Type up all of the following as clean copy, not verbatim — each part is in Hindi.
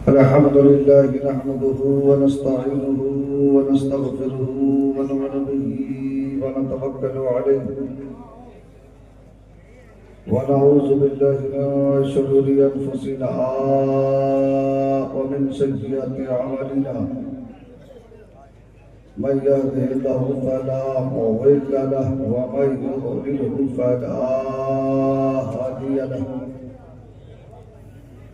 अल्हम्दुलिल्लाह नहमदुहु व नस्तईनुहु व नस्तगफिरुहु व नु'मिनु बिही व नतवक्कलु अलैहि व नऊज़ु बिल्लाहि मिन शुरूरि अनफुसिना व मिन सय्यिआति अअमालिना मन यहदिहिल्लाहु फला मुज़िल्ल लहु व मन युद्लिलहु फला हादिय लहु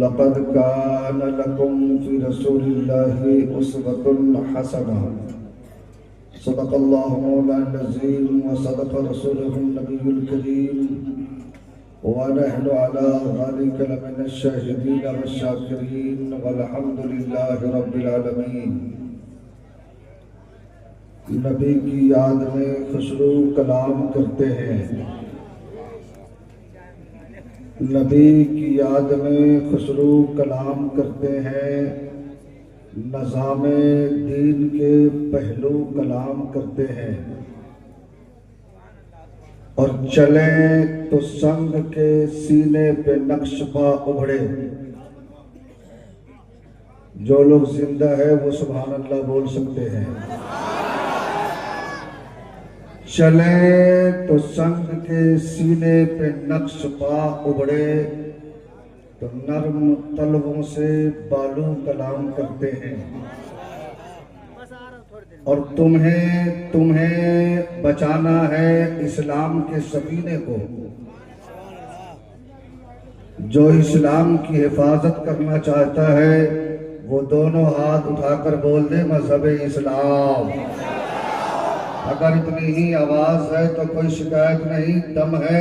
लक़द कान लकुम फ़ी रसूलिल्लाहि उस्वतुन हसना सदक़ल्लाहु मौलाना अज़ीम व सदक़ रसूलुहुन नबियुल करीम व नहनु अला ज़ालिका लमिन अश-शाहिदीन वश-शाकिरीन वल्हम्दुलिल्लाहि रब्बिल आलमीन। नबी की याद में खुशरू कलाम करते हैं, नबी की याद में खुसरू कलाम करते हैं, नज़ामे दीन के पहलू कलाम करते हैं और चले तो संग के सीने पे नक्शबा उभरे। जो लोग जिंदा है वो सुभान अल्लाह बोल सकते हैं। चले तो संग के सीने पे नक्श पा उबड़े, तो नर्म तलवों से बालू कलाम करते हैं और तुम्हें बचाना है इस्लाम के सफीने को। जो इस्लाम की हिफाजत करना चाहता है वो दोनों हाथ उठाकर बोल दे मजहब इस्लाम। अगर इतनी ही आवाज है तो कोई शिकायत नहीं, दम है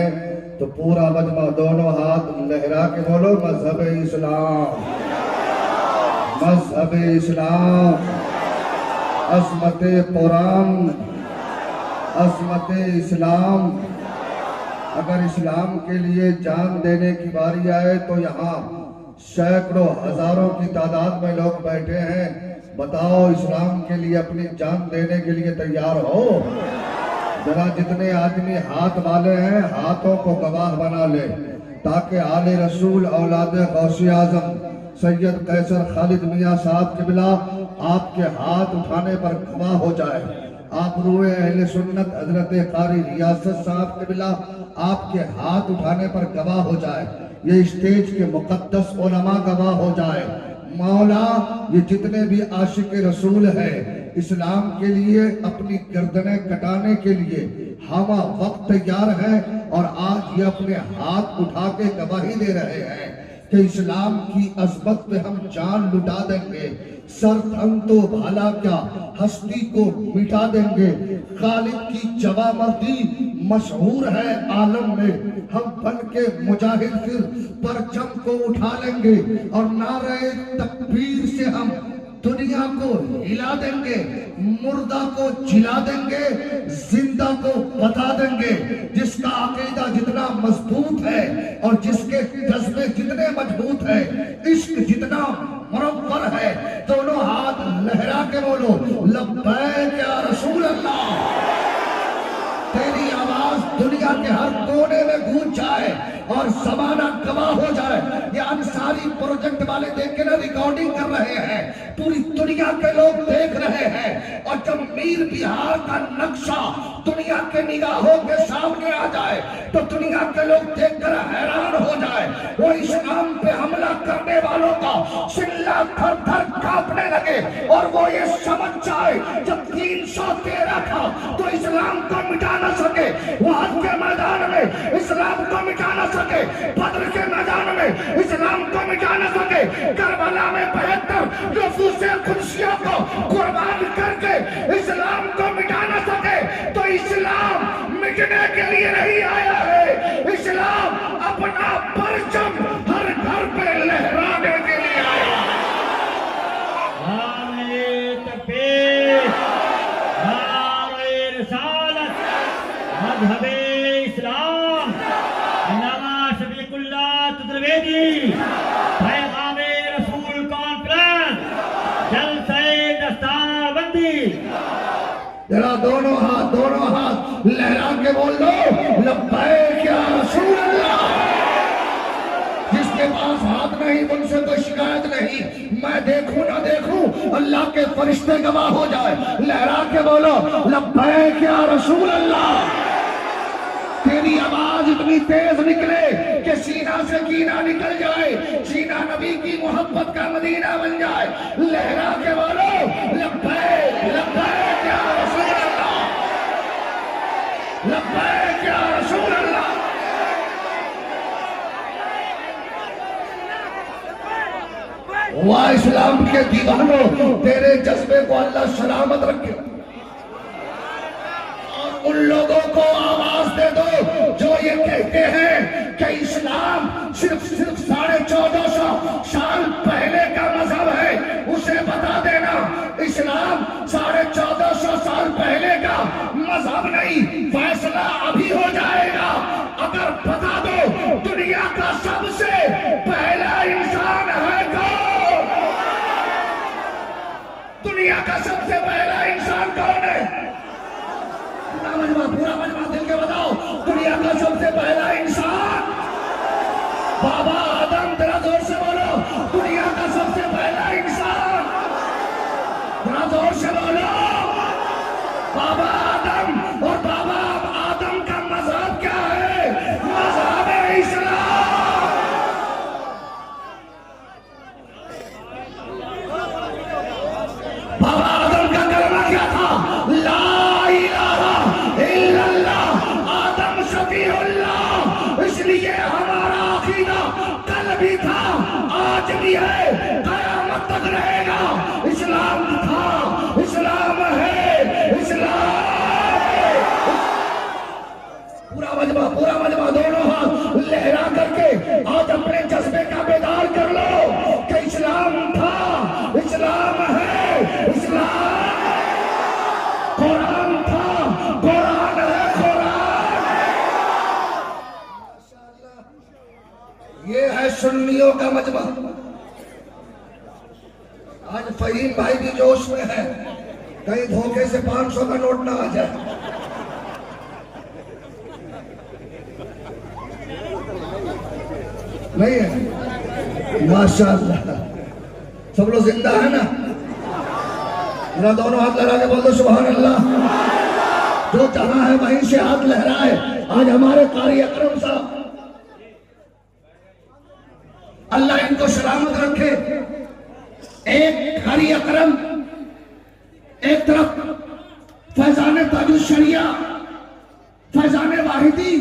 तो पूरा मजमा दोनों हाथ लहरा के बोलो मजहब इस्लाम, मजहब इस्लाम, अज़मत कुरान, अज़मत इस्लाम। अगर इस्लाम के लिए जान देने की बारी आए तो यहाँ सैकड़ों हजारों की तादाद में लोग बैठे हैं। बताओ इस्लाम के लिए अपनी जान देने के लिए तैयार हो? जरा जितने आदमी हाथ वाले हैं हाथों को गवाह बना ले, ताकि आले रसूल औलाद गौसे आजम सैयद कैसर खालिद मियाँ साहब क़िबला आपके हाथ उठाने पर गवाह हो जाए। आप रूए अहले सुन्नत हजरत कारी रियासत साहब क़िबला आपके हाथ उठाने पर गवाह हो जाए। ये स्टेज के मुक़द्दस उलमा गवाह हो जाए। मौला ये जितने भी आशिक रसूल है इस्लाम के लिए अपनी गर्दनें कटाने के लिए हम वक्त तैयार है और आज ये अपने हाथ उठा के गवाही दे रहे हैं कि इस्लाम की अज़मत पे हम जान लुटा देंगे। सर थन तो भाला क्या हस्ती को मिटा देंगे। खालिद की जवामर्दी मशहूर है आलम में। हम बन के मुजाहिद फिर परचम को उठा लेंगे और नारे तकबीर से हम दुनिया को हिला देंगे। मुर्दा को जिला देंगे, जिंदा को बता देंगे। जिसका अकीदा जितना मजबूत है और जिसके जज्बे जितने मजबूत है, इश्क जितना मुरव्वर है, दोनों हाथ लहरा के बोलो लब्बैक या रसूल अल्लाह। तेरी आवाज दुनिया के हर कोने में गूंज जाए और ज़माना गवाह हो जाए। ये अंसारी प्रोजेक्ट वाले देख के ना रिकॉर्डिंग कर रहे हैं, पूरी दुनिया के लोग देख रहे हैं। और जब मीर बिहार का नक्शा दुनिया के निगाहों के सामने आ जाए तो दुनिया के लोग देखकर हैरान हो जाए। वो इस्लाम पे हमला करने वालों का सिल्ला थर थर कांपने लगे और वो ये समझ जाए जब 313 था तो इस्लाम को मिटा न सके। वहाद के मैदान में इस्लाम को मिटा न सके, बद्र के मैदान में इस्लाम को मिटा न सके, करबला में 72 नफूसे खुशियों को कुर्बान करके इस्लाम को मिटा न सके। तो इस्लाम मिटने के लिए नहीं आया है, इस्लाम अपना परचम हर घर पे लहराने के लिए आया है। मजहबे इस्लाम अल्लामा शफीकुल्लाह तुद्रवेदी पैगामे रसूल कॉन्फ्रेंस जलसे दस्तारबंदी। जरा दोनों हाथ लहरा के बोल दो लब्बैक या रसूल अल्लाह। जिसके पास हाथ नहीं उनसे कोई शिकायत नहीं, मैं देखूं ना देखूं अल्लाह के फरिश्ते गवाह हो जाए। लहरा के बोलो लब्बैक या रसूल अल्लाह। तेरी आवाज इतनी तेज निकले कि सीना से कीना निकल जाए, सीना नबी की मोहब्बत का मदीना बन जाए। लहरा के बोलो लब्बैक लब्बैक या रसूल अल्लाह, लब्बैक या रसूल अल्लाह। वाह इस्लाम के दीवानों, तेरे जज्बे को अल्लाह सलामत रखे। उन लोगों को आवाज दे दो जो ये कहते हैं कि इस्लाम सिर्फ 1450 साल पहले का मजहब है। उसे बता देना इस्लाम 1450 साल पहले का मजहब नहीं, फैसला अभी हो जाएगा। अगर बता दो दुनिया का सबसे पहला इंसान है कौन? दुनिया का सबसे पहला इंसान कौन है? पूरा मजमा दिल के बताओ, दुनिया का सबसे पहला इंसान बाबा आदम। जरा जोर से बोलो दुनिया का सबसे पहला इंसान। जरा जोर से बोलो बाबा आदम। और बाबा आदम का मजहब क्या है? मजहब है इस्लाम। बाबा आदम का कलमा क्या था? ला इसलिए हमारा अकीदा कल भी था, आज भी है, कयामत तक रहेगा। इस्लाम था, इस्लाम है, इस्लाम। पूरा मजमा दोनों हाथ लहरा करके आज अपने जज्बे का बेदार कर लो कि इस्लाम था, इस्लाम है, इस्लाम। कुरान था, कुरान है, कुरान। ये है सुन्नियों का मजमा। आज फहीम भाई भी जोश में है, कहीं धोखे से 500 का नोट ना आ जाए। नहीं है? माशाअल्लाह, सब लोग जिंदा है ना? मेरा दोनों हाथ लहरा के बोल दो सुभान अल्लाह। जो जहां है वहीं से हाथ लहराए। आज हमारे कारी अकरम साहब, अल्लाह इनको सलामत रखे। एक कारी अकरम एक तरफ फैजान ताजुश शरिया, फैजान वाहिदी,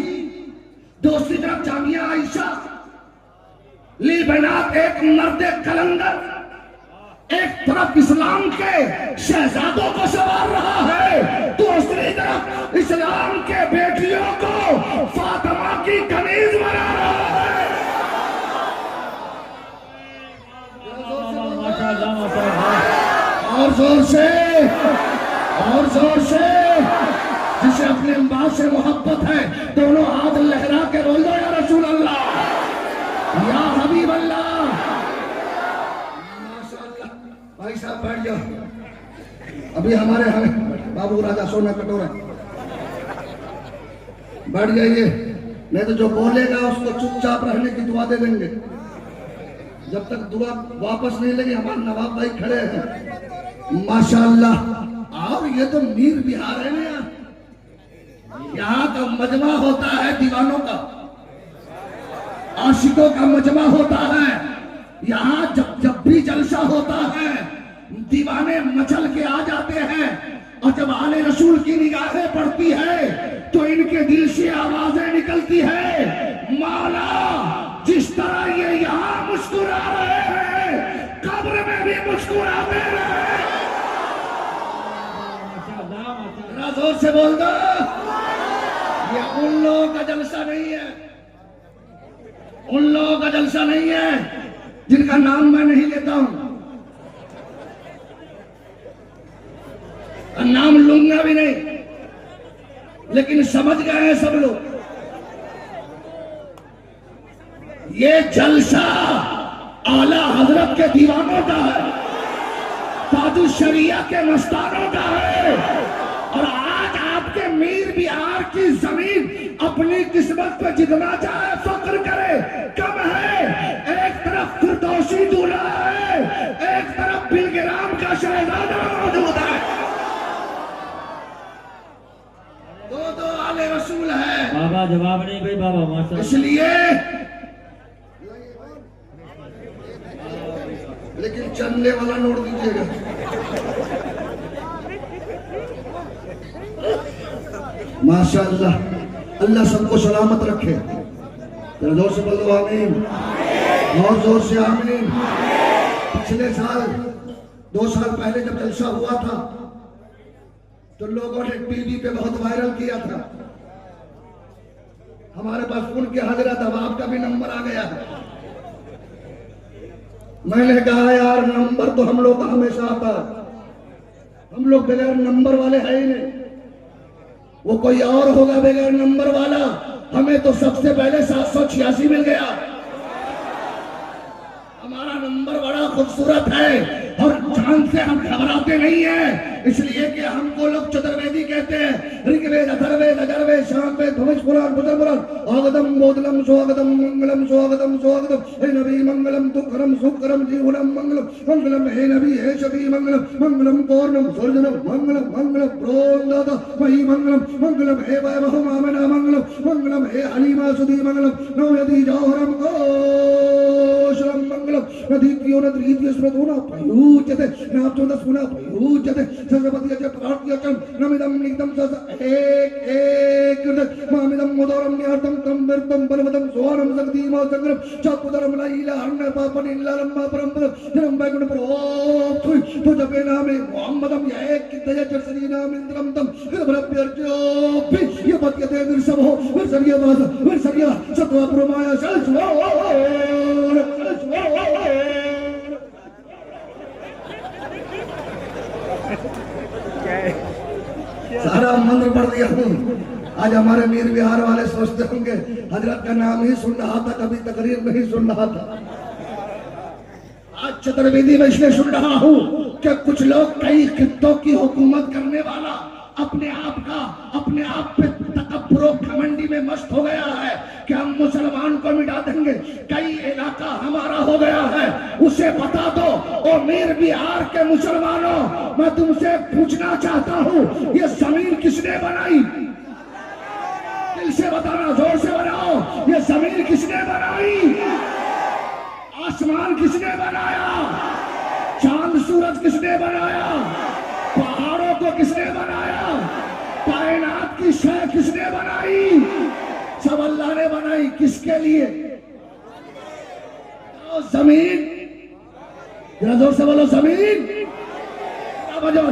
दूसरी तरफ जामिया आयशा, ली बनात एक मर्द कलंदर, एक तरफ इस्लाम के शहजादों को सवार रहा है, दूसरी तरफ इस्लाम के बेटियों को फातिमा की कनीज बना रहा है। और जोर से, और जोर से। जिसे अपने मां से मोहब्बत है दोनों हाथ लहरा के बोल दो या रसूल अल्लाह, या हबीब अल्लाह। भाई साहब बैठ जाओ। अभी हमारे हमें बाबू राजा सोना कटोरा, बैठ जाइए, नहीं तो जो बोलेगा उसको चुपचाप रहने की दुआ दे देंगे। जब तक दुआ वापस नहीं लगी, हमारे नवाब भाई खड़े हैं माशाअल्लाह। और ये तो मीर बिहार है ना, यहाँ का मजमा होता है दीवानों का, आशिकों का मजमा होता है। यहाँ जब भी जलसा होता है दीवाने मचल के आ जाते हैं, और जब आले रसूल की निगाहें पड़ती है तो इनके दिल से आवाजें निकलती है, मौला जिस तरह ये यहाँ मुस्कुरा रहे हैं कब्र में भी मुस्कुराते रहे। जोर से बोल दो, ये उन लोगों का जलसा नहीं है, उन लोगों का जलसा नहीं है जिनका नाम मैं नहीं लेता हूं, नाम लूंगा भी नहीं। लेकिन समझ गए हैं सब लोग, ये जलसा आला हजरत के दीवानों का है, साधु शरिया के मस्तानों का है। और आज आपके मीर बिहार की जमीन अपनी किस्मत पे जितना चाहे फख्र करे कम है। एक तरफ फिरदौसी दूल्हा है, एक तरफ बिलगिराम का शहजादा मौजूद है, दो आले रसूल है। बाबा जवाब नहीं भाई बाबा माशा। इसलिए लेकिन चलने वाला नोट दीजिएगा। माशाअल्लाह, अल्लाह सबको सलामत रखे। जरा जोर से बोलो आमीन, और जोर से आमीन। पिछले साल 2 साल पहले जब जलसा हुआ था तो लोगों ने टीवी पे बहुत वायरल किया था। हमारे पास फोन के हजरत अब आपका भी नंबर आ गया है। मैंने कहा यार नंबर तो हम लोग का हमेशा आता है, हम लोग बगैर नंबर वाले है ही नहीं, वो कोई और होगा बगैर नंबर वाला। हमें तो सबसे पहले 786 मिल गया। हमारा नंबर बड़ा खूबसूरत है और जान से हम घबराते नहीं हैं, इसलिए कि हमको लोग चतुर्वेदी कहते हैं। ऋग्वेद, अथर्ववेद, अजर्वेद, सामवेद, भविष्य पुराण, बुद्ध पुराण। आगतम बोधलम स्वागतम मंगलम स्वागतम स्वागतम। हे नबी मंगलम दुखरम सुखरम जीवनम मंगलम मंगलम। हे नबी हे शबी मंगलम मंगलम पूर्णम सुरजनम मंगलम मंगलम प्रोदाता मही मंगलम मंगलम। हे वैभव मामना मंगलम मंगलम। हे हलीमा सुधी मंगलम नवयति जौहरम गोशरम मंगलम। नदीत्यो नद्रीत्यो स्मृतोना पयूज्यते नाप्तोदस्मुना पयूज्यते सर्वपति अच प्रार्थ्य च नमिदं निगदं सस एक मामिदं मोदरं न्यार्थं तं वर्तं बलवतं सोहनं शक्तिमा संग्रम चापुदरं लैला हन्न पापनिल्लरं परम जन्म वैकुंठ प्रोथुई तो जपे नामे मोहम्मदं एक कितय चर्सरी नाम इंद्रम तम भरभ्यर्जो भी ये पत्यते विरसभो विरसरिया वास विरसरिया सत्वा प्रमाया सल्सो सारा मंत्र पढ़ दिया हूँ। आज हमारे मीर बिहार वाले सोचते होंगे हजरत का नाम ही सुन रहा था, कभी तकरीर नहीं सुन रहा था। आज चतुर्वेदी में इसलिए सुन रहा हूँ कि कुछ लोग कई खित्तों की हुकूमत करने वाला अपने आप पे तकब्बुर घमंडी में मस्त हो गया है कि हम मुसलमान को मिटा देंगे, कई इलाका हमारा हो गया है। उसे बता दो ओ मीर बिहार के मुसलमानों, मैं तुमसे पूछना चाहता हूँ ये जमीन किसने बनाई? दिल से बताना, जोर से बनाओ, ये जमीन किसने बनाई? आसमान किसने बनाया? चांद सूरज किसने बनाया? पहाड़ों को किसने बनाया? कायनात की शय किसने बनाई? सब अल्लाह ने बनाई। किसके लिए? तो जमीन, जरा जोर से बोलो जमीन।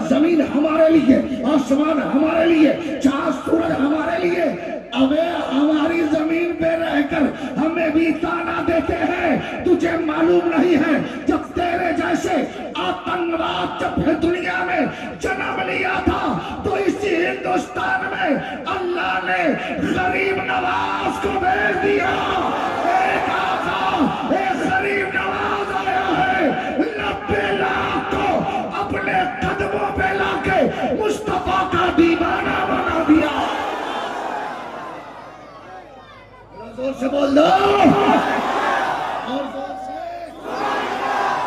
जमीन हमारे लिए, आसमान हमारे लिए, चांद सूरज हमारे लिए। अबे हमारी जमीन पे रहकर हमें भी ताना देते हैं। तुझे मालूम नहीं है जब तेरे जैसे आतंकवाद जब दुनिया में जन्म लिया था तो इसी हिंदुस्तान में अल्लाह ने गरीब नवाज को भेज दिया। एक आका, एक गरीब नवाज आया है, 90 लाख को अपने कदमों पे लाके मुस्तफा का दीवाना बना दिया। जोर से बोल दो, और जोर से,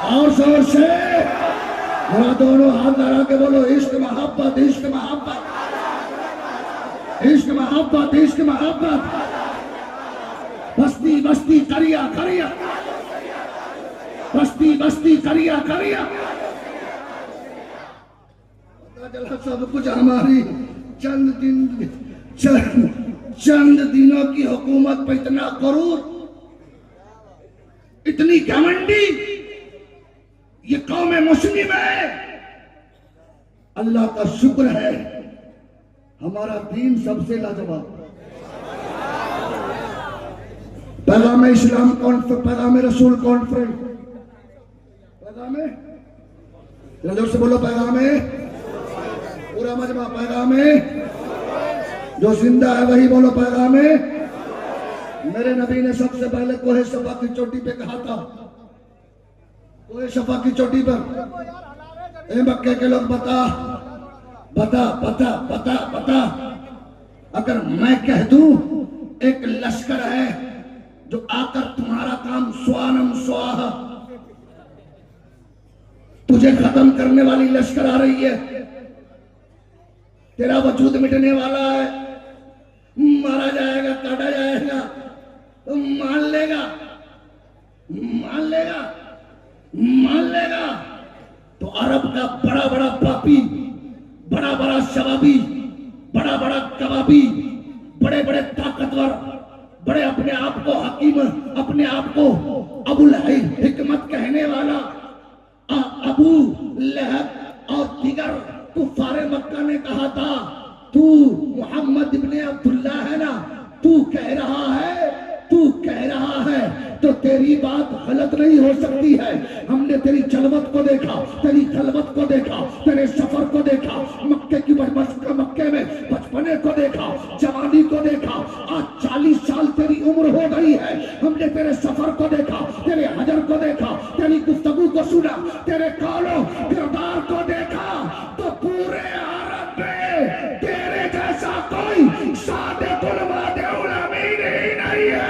और जोर से। जरा दोनों हाथ लगा के बोलो इश्क मोहब्बत, इश्क मोहब्बत, इश्क मोहब्बत, इश्क मोहब्बत। बस्ती बस्ती करिया करिया, बस्ती बस्ती करिया करिया। पता चला सब कुछ हमारी चंद दिनों की हुकूमत पे इतना करूर, इतनी घमंडी ये कौम मुस्लिम है। अल्लाह का शुक्र है हमारा दीन सबसे लाजवाब। पैगाम इस्लाम कॉन्फ्रेंस, पैगाम रसूल कॉन्फ्रेंस, पैगाम जल्दी से बोलो, पैगाम पूरा मजमा, पैगाम जो जिंदा है वही बोलो पैगाम है। मेरे नबी ने सबसे पहले कोहे शफा की चोटी पे कहा था, कोहे शफा की चोटी पर, ए मक्के के लोग बता बता बता बता बता, अगर मैं कह दूं एक लश्कर है जो आकर तुम्हारा काम स्वानम स्वाहा, तुझे खत्म करने वाली लश्कर आ रही है, तेरा वजूद मिटने वाला है, मारा जाएगा, काटा जाएगा, तो मान लेगा, मान लेगा, मान लेगा। तो अरब का बड़ा बड़ा पापी, बड़ा बड़ा शबाबी, बड़ा बड़ा कबाबी, बड़े बड़े ताकतवर, बड़े अपने आप को हकीम, अपने आप को अबुल हिकमत कहने वाला अबू लहब और दीगर कुफारे मक्का ने कहा था, तू मोहम्मद इब्ने अब्दुल्ला है ना, तू कह रहा है, तू कह रहा है तो तेरी बात गलत नहीं हो सकती है। हमने तेरी जलवत को देखा, तेरी खलवत को देखा, तेरे सफर को देखा, मक्के की मक्के में बचपने को देखा, जवानी को देखा, आज 40 साल तेरी उम्र हो गई है। हमने तेरे सफर को देखा, तेरे हजर को देखा, तेरी गुफ्तगू को सुना, तेरे कौलो किरदार को देखा, तो पूरे अरब में तेरे जैसा कोई सादिकुल वादिउल अमीन ही नहीं है।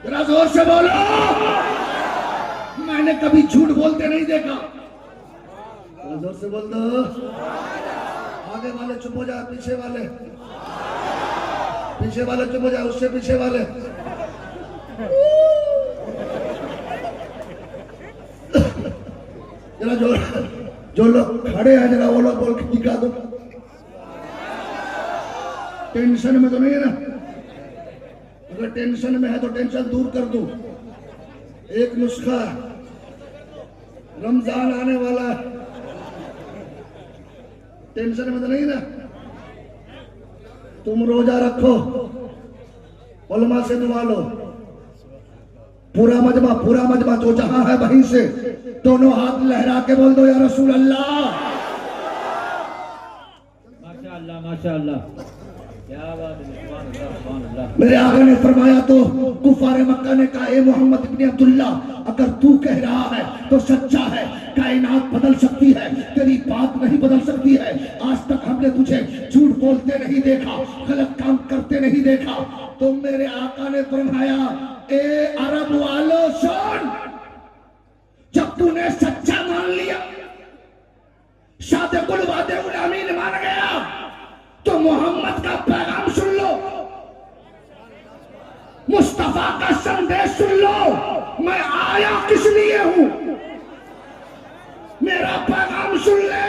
जरा जोर से बोलो, मैंने कभी झूठ बोलते नहीं देखा। जोर से बोल दो, आगे वाले चुप हो जाए, पीछे वाले चुप हो जाए, उससे पीछे वाले। जरा जो लोग खड़े हैं जरा वो लोग बोल के दिखा दो। टेंशन में तो नहीं है ना? अगर टेंशन में है तो टेंशन दूर कर दो। एक नुस्खा, रमजान आने वाला है, टेंशन में तो नहीं ना? तुम रोजा रखो, उलमा से दुआ लो, पूरा मजमा जो जहां है वहीं से दोनों हाथ लहरा के बोल दो, या रसूल अल्लाह। माशाअल्लाह माशाअल्लाह, क्या बात है, सुभान अल्लाह सुभान अल्लाह। मेरे आका ने फरमाया तो कुफारे मक्का ने कहा, ए मोहम्मद इब्ने अब्दुल्ला, अगर तू कह रहा है तो सच्चा है, कायनात बदल सकती है, तेरी बात नहीं बदल सकती है। आज तक हमने तुझे झूठ बोलते नहीं देखा, गलत काम करते नहीं देखा। तो मेरे आका ने फरमाया, ए अरब वालों सुन, जब तूने सच्चा मान लिया, सादिकुल वादिउल अमीन मान गया, तो मोहम्मद का पैगाम सुन लो, मुस्तफा का संदेश सुन लो। मैं आया किस लिए हूं, मेरा पैगाम सुन ले।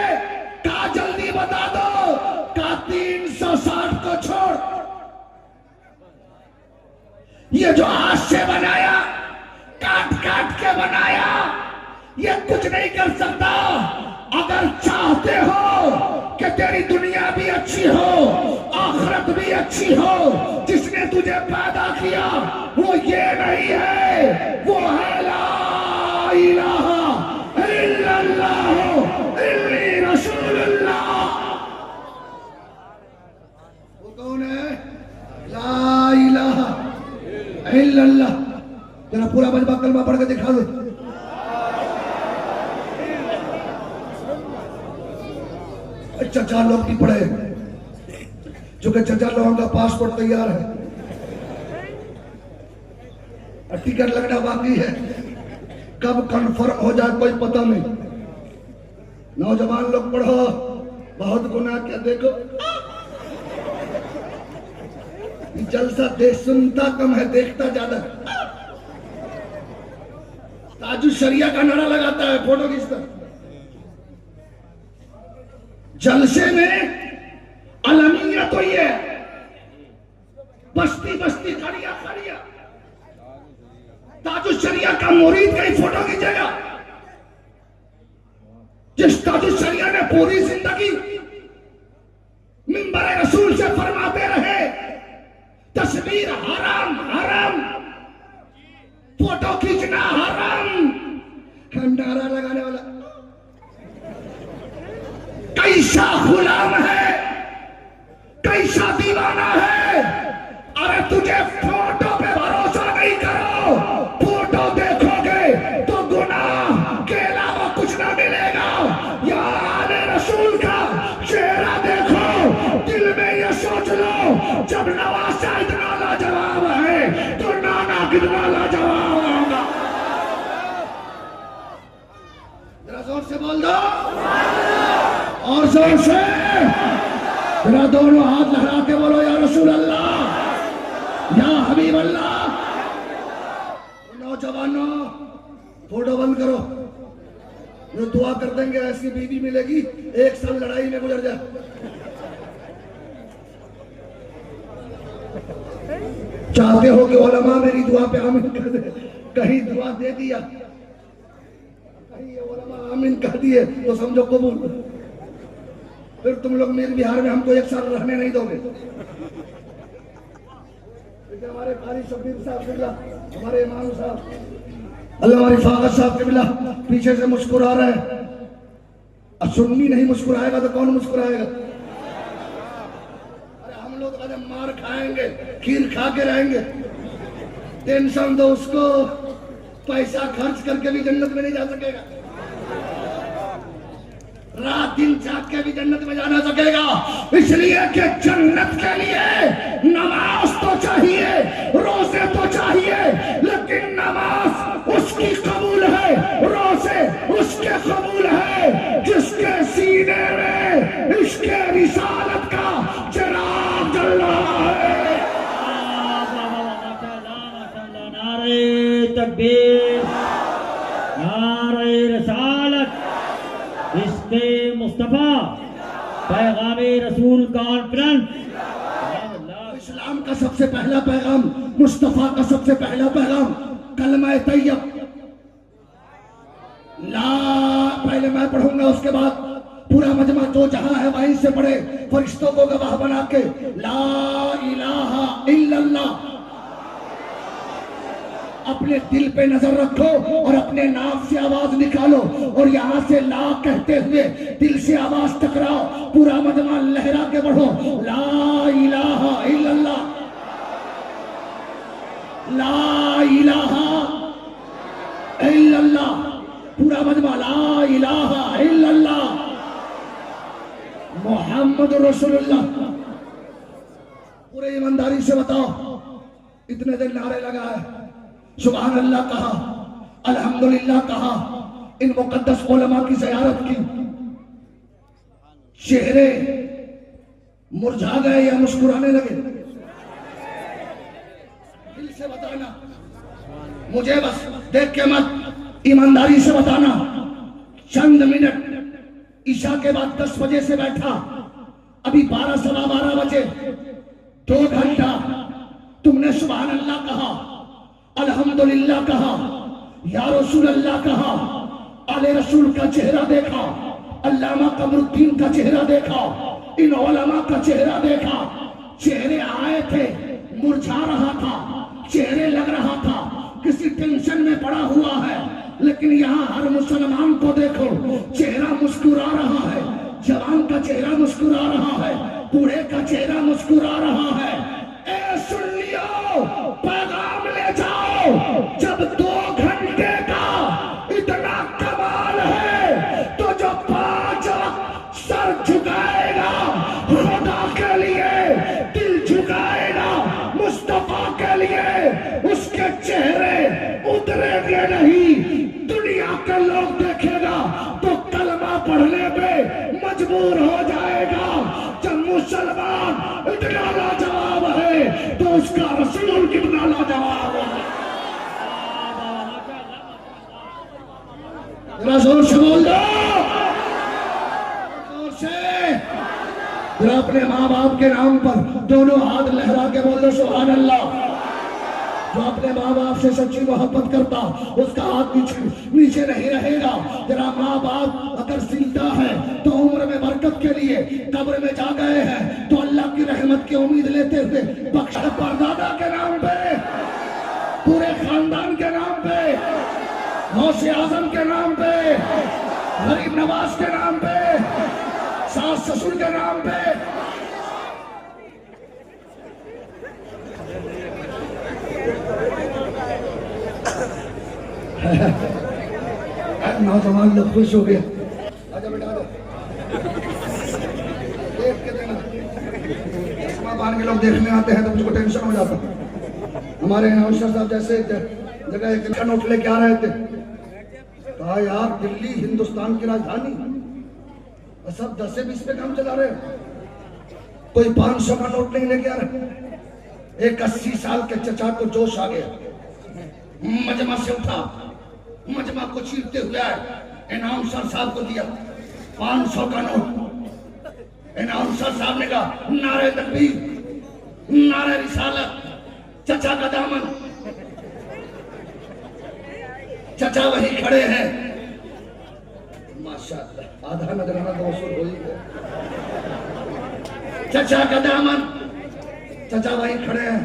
का जल्दी बता दो, का 360 को छोड़, ये जो हाथ से बनाया, काट काट के बनाया, ये कुछ नहीं कर सकता। अगर चाहते हो कि तेरी दुनिया भी अच्छी हो, आखिरत भी अच्छी हो, जिसने तुझे पैदा किया वो ये नहीं है, वो है ला इलाहा इल्लल्लाह इन्नी रसूलुल्लाह। वो कौन है? ला इलाहा इल्लल्लाह। जरा पूरा मजमा कलमा पढ़ के दिखा दो। चचा लोग भी पढ़े, जो कि चचा लोगों का पासपोर्ट तैयार है, टिकट लगना बाकी है, कब कंफर्म हो जाए कोई पता नहीं। नौजवान लोग पढ़ो, बहुत गुनाह क्या देखो, जलसा देख सुनता कम है, देखता ज्यादा। ताजु शरिया का नारा लगाता है, फोटो खींचता। जलसे में अलमिया तो ये बस्ती बस्ती खड़िया खड़िया, ताजु शरिया का मुरीद कहीं फोटो खींचेगा? जिस ताजु शरिया ने पूरी जिंदगी मिंबर रसूल से फरमाते रहे, तस्वीर हराम हराम, फोटो खींचना हराम, नारा लगाने वाला कई कैसा गुलाम है, कैसा दीवाना है। अरे तुझे फोटो पे भरोसा नहीं करो, फोटो देखोगे तो गुनाह के अलावा कुछ ना मिलेगा। यार रसूल का चेहरा देखो, दिल में ये सोच लो, जब नवासा इतना लाजवाब है तो नाना कितना लाजवाब होगा। जरा जोर से बोल दो, और जोर से जरा दोनों हाथ लहरा के बोलो, या रसूल अल्लाह, या हबीब अल्लाह। नौजवानों, फोटो बंद करो। जो दुआ कर देंगे ऐसी बीवी मिलेगी 1 साल लड़ाई में गुजर जाए। चाहते हो कि उलमा मेरी दुआ पे आमीन कर दे, कहीं दुआ दे दिया, कहीं ये उलमा आमीन कर दिए तो समझो कबूल। फिर तुम लोग मेरे बिहार में हमको 1 साल रहने नहीं दोगे। हमारे कारी शब्बीर साहब किबला, हमारे इमाम साहब अल्लाह हमारी फागत साहब किबला पीछे से मुस्कुरा रहे हैं। अब सुन्नी नहीं मुस्कुराएगा तो कौन मुस्कुराएगा? अरे हम लोग अगर मार खाएंगे, खीर खा के रहेंगे। टेंशन दो उसको, पैसा खर्च करके भी जन्नत में नहीं जा सकेगा, रात दिन जाग के भी जन्नत में जाना सकेगा। इसलिए कि जन्नत के लिए नमाज तो चाहिए, रोजे तो चाहिए, लेकिन नमाज उसकी कबूल है, रोजे उसके कबूल है जिसके सीने में इसके रिसालत का चिराग जल रहा है। नारे तकबीर, नारे रसालत, इश्क़े मुस्तफा, पैगामे रसूल कॉन्फ्रेंस। इस्लाम का सबसे पहला पैगाम, मुस्तफा का सबसे पहला पैगाम कलमा तैयब ला। पहले मैं पढ़ूंगा, उसके बाद पूरा मजमा जो जहां है वहीं से पढ़े, फरिश्तों को गवाह बना के ला इलाहा इल्लल्लाह। अपने दिल पे नजर रखो और अपने नाक से आवाज निकालो, और यहां से ला कहते हुए दिल से आवाज टकराओ। पूरा मजमा लहरा के बढ़ो, ला इलाहा इल्लल्लाह, ला इलाहा इल्लल्लाह। पूरा मजमा ला इलाहा इल्लल्लाह मोहम्मद रसूलुल्लाह। पूरे ईमानदारी से बताओ, इतने दिन नारे लगा है, सुभान अल्लाह कहा, अल्हम्दुलिल्लाह कहा, इन मुकद्दस उलमा की ज़ियारत की, चेहरे मुरझा गए या मुस्कुराने लगे? दिल से बताना, मुझे बस देख के मत, ईमानदारी से बताना। चंद मिनट ईशा के बाद 10 बजे से बैठा, अभी 12 सवा 12 बजे, 2 घंटा तुमने सुभान अल्लाह कहा, अल्हम्दुलिल्लाह कहा, या रसूल अल्लाह कहा, आले रसूल का चेहरा देखा, अल्लामा कमरुद्दीन का चेहरा देखा, इन उलमा का चेहरा देखा। चेहरे आए थे, मुरझा रहा था, चेहरे लग रहा था किसी टेंशन में पड़ा हुआ है, लेकिन यहाँ हर मुसलमान को देखो, चेहरा मुस्कुरा रहा है। जवान का चेहरा मुस्कुरा रहा है, बूढ़े का चेहरा मुस्कुरा रहा है। ए सुन्नियों, पैगाम ले जाओ, जब 2 घंटे का इतना कमाल है तो जो 5 वक्त सर झुकाएगा खुदा के लिए, दिल झुकाएगा मुस्तफा के लिए, उसके चेहरे उतरेंगे नहीं। दुनिया के लोग देखेगा तो कलमा पढ़ने पे मजबूर हो जाएगा। जब मुसलमान इतना लाजवाब है तो उसका रसूल कितना लाजवाब है। जोर से बोल दो, जोर से। जरा अपने माँ बाप के नाम पर दोनों हाथ लहरा के बोल दो सुभान अल्लाह। जो अपने माँ बाप से सच्ची मोहब्बत करता उसका हाथ नीचे नहीं रहेगा। जरा माँ बाप अगर जिंदा है तो उम्र में बरकत के लिए, कब्र में जा गए हैं तो अल्लाह की रहमत की उम्मीद लेते हुए बख्श परदादा के नाम पे, पूरे खानदान के नाम पे, गौसे आजम के नाम पे, गरीब नवाज के नाम पे, सास रसूल के नाम पे। नौजवान लोग खुश हो गए। आजा बेटा आजा, देख के देना। चश्मा बांध के लोग देखने आते हैं तो मुझको टेंशन हो जाता। हमारे अनाउंसर साहब जैसे जगह एक नोट लेके आ रहे थे, कहा यार दिल्ली हिंदुस्तान की राजधानी, सब 10-20 पे काम चला रहे, कोई 500 का नोट नहीं लेके आ रहे। एक 80 साल के चचा को जोश आ गया, मजमा से उठा, मजमा को चीरते हुए अनाउंसर साहब को दिया 500 का नोट। अनाउंसर साहब ने कहा नारे तकबीर, नारे रिसालत, चचा का दामन। चचा वही खड़े हैं, माशाअल्लाह, आधा नजराना तो वसूल हो ही गया। चचा का दामन, चचा वही खड़े हैं।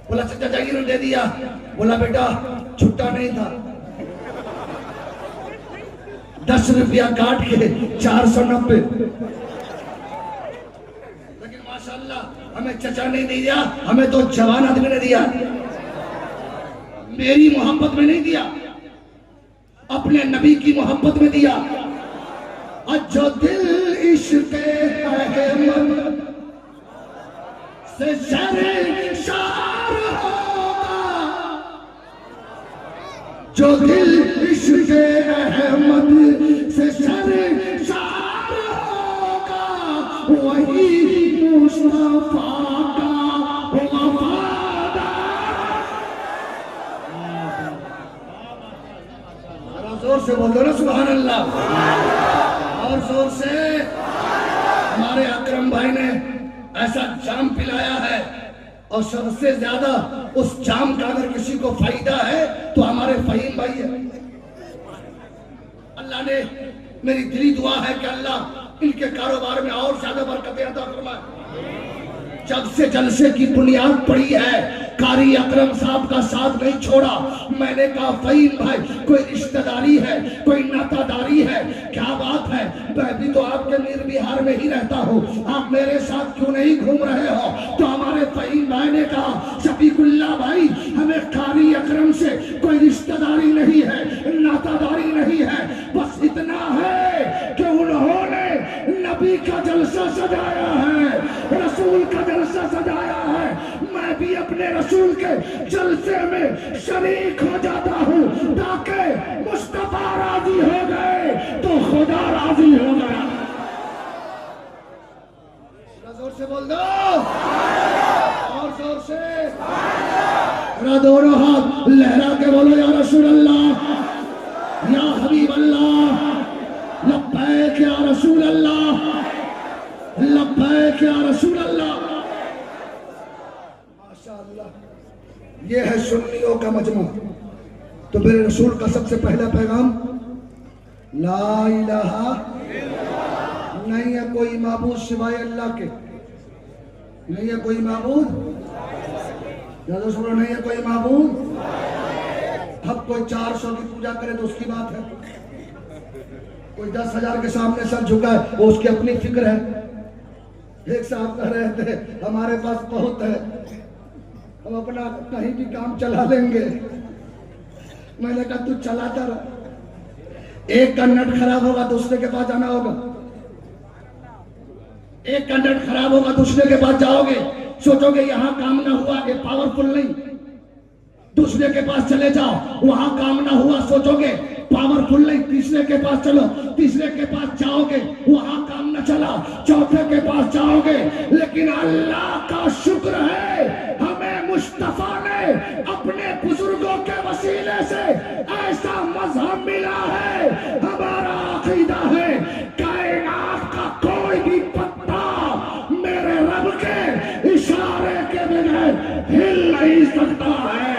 बोला चचा जागीर दे दिया। बोला बेटा छुट्टा नहीं था, 10 रुपया काट के 490। लेकिन माशाअल्लाह हमें चचा नहीं दिया, हमें तो जवान आदमी ने दिया। मेरी मोहब्बत में नहीं दिया, अपने नबी की मोहब्बत में दिया। और जो दिल इश्क़ अहमद से शर्मसार होगा, जो दिल इश्क़ अहमद से शर्मसार होगा, वही मुस्तफा का वफादार। जोर से बोल दो ना सुभान अल्लाह, और जोर से। हमारे अकरम भाई ने ऐसा जाम पिलाया है, और सबसे ज्यादा उस जाम का अगर किसी को फायदा है तो हमारे फहीम भाई है। अल्लाह ने, मेरी दिली दुआ है कि अल्लाह इनके कारोबार में और ज्यादा बरकतें अता फरमाए। जब से जलसे की बुनियाद पड़ी है, कारी अकरम साहब का साथ नहीं छोड़ा। मैंने कहा फहीम भाई, कोई रिश्तेदारी है, कोई नातादारी है, क्या बात है, मैं भी तो आपके मीर बिहार में ही रहता हूँ, आप मेरे साथ क्यों नहीं घूम रहे हो? तो हमारे फहीम भाई ने कहा शफीकुल्ला भाई, हमें कारी अकरम से कोई रिश्तेदारी नहीं है, नातादारी नहीं है, बस इतना है कि उन्होंने नबी का जलसा सजाया है, रसूल का जलसा सजाया है। मैं भी अपने रसूल के जलसे में शरीक हो जाता हूँ, ताकि मुस्तफा राजी हो गए तो खुदा राजी हो गया। जोर से बोल दो, और जोर से। दोनों हाथ लहरा के बोलो या रसूल अल्लाह, या हबीब अल्लाह, लब्बैक या रसूल अल्लाह, लब्बैक या रसूल अल्लाह। माशाअल्लाह, ये है सुन्नियों का मजमा। तो मेरे रसूल का सबसे पहला पैगाम ला इलाहा, नहीं है कोई माबूद सिवाय अल्लाह के, नहीं है कोई माबूद, नहीं है कोई माबूद। अब कोई 400 की पूजा करे तो उसकी बात है, कोई 10,000 के सामने सर झुका है वो उसकी अपनी फिक्र है। एक साहब कह रहे थे हमारे पास बहुत है, हम अपना कहीं भी काम चला लेंगे। मैंने कहा तू चलाता रहा, एक का नट खराब होगा दूसरे के पास जाना होगा, एक का नट खराब होगा दूसरे के पास जाओगे, सोचोगे यहां काम ना हुआ, ये पावरफुल नहीं, दूसरे के पास चले जाओ, वहां काम ना हुआ, सोचोगे पावरफुल नहीं, तीसरे के पास चलो, तीसरे के पास जाओगे, वहां काम न चला, चौथे के पास जाओगे। लेकिन अल्लाह का शुक्र है, हमें मुस्तफा ने अपने बुजुर्गों के वसीले से ऐसा मजहब मिला है। हमारा अकीदा है कायनात का कोई भी पत्ता मेरे रब के इशारे के बगैर हिल नहीं सकता है।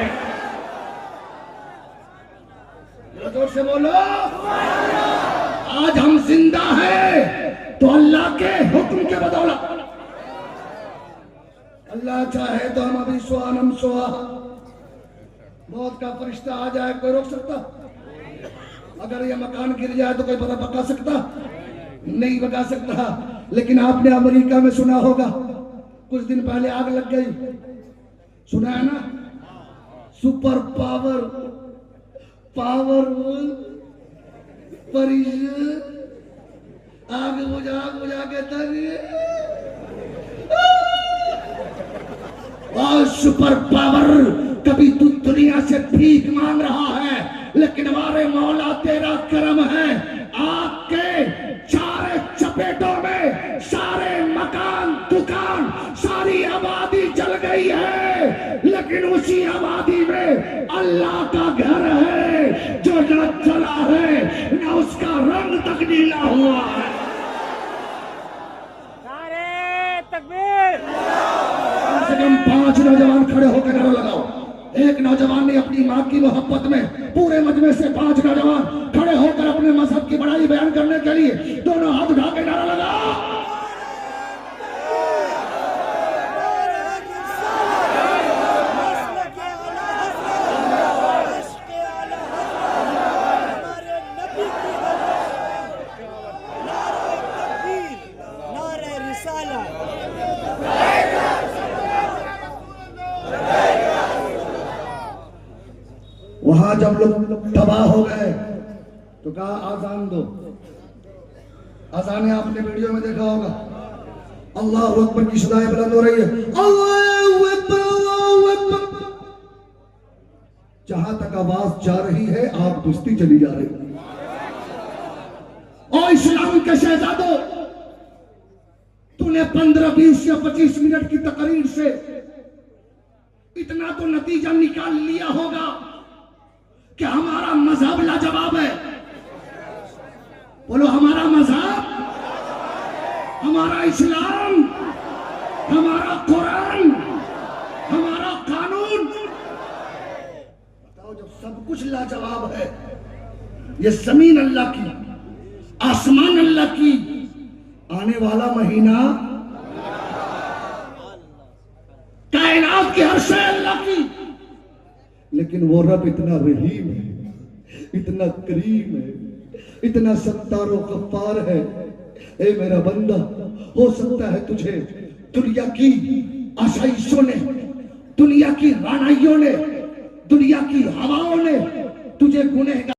जोर से बोलो, आज हम जिंदा हैं तो अल्लाह के हुक्म के बदौलत। अल्लाह चाहे तो हम अभी सुहानम सुहा, मौत का फरिश्ता आ जाए, कोई रोक सकता? अगर ये मकान गिर जाए तो कोई पता पका सकता? नहीं भगा सकता। लेकिन आपने अमेरिका में सुना होगा, कुछ दिन पहले आग लग गई, सुना है ना? सुपर पावर पावरफुल आग बुझा के और सुपर पावर कभी तू दुनिया से भीख मांग रहा है, लेकिन हमारे मौला तेरा करम है, आग के चारे चपेटों में सारे मकान दुकान सारी आबादी जल गई है, लेकिन उसी आबादी में अल्लाह का घर है जो न जला है न उसका रंग तक नीला हुआ है। कम से कम 5 नौजवान खड़े होकर नारा लगाओ। एक नौजवान ने अपनी मां की मोहब्बत में पूरे मजमे से 5 नौजवान खड़े होकर अपने मजहब की बड़ाई बयान करने के लिए दोनों हाथ उठा के नारा लगाओ। वहां जब लोग तबाह हो गए तो कहा आजान दो। आजान आपने वीडियो में देखा होगा, अल्लाह अकबर की सदाएं बुलंद हो रही है, अल्लाहू अकबर अल्लाहू अकबर। जहां तक आवाज जा रही है आग बुझती चली जा रही है। और इस्लाम के शहजादों, तूने 15, 20 या 25 मिनट की तकरीर से इतना तो नतीजा निकाल लिया होगा कि हमारा मजहब लाजवाब है। बोलो हमारा मजहब, हमारा इस्लाम, हमारा कुरान, हमारा कानून। बताओ, जब सब कुछ लाजवाब है, ये जमीन अल्लाह की, आसमान अल्लाह की, आने वाला महीना कायनात की हर शय अल्लाह की, लेकिन वो रब इतना रहीम है, इतना करीम है, इतना सत्तार और गफ्फार है। ए मेरा बंदा, हो सकता है तुझे दुनिया की आशाइशों ने, दुनिया की रानाइयों ने, दुनिया की हवाओं ने तुझे गुनहगार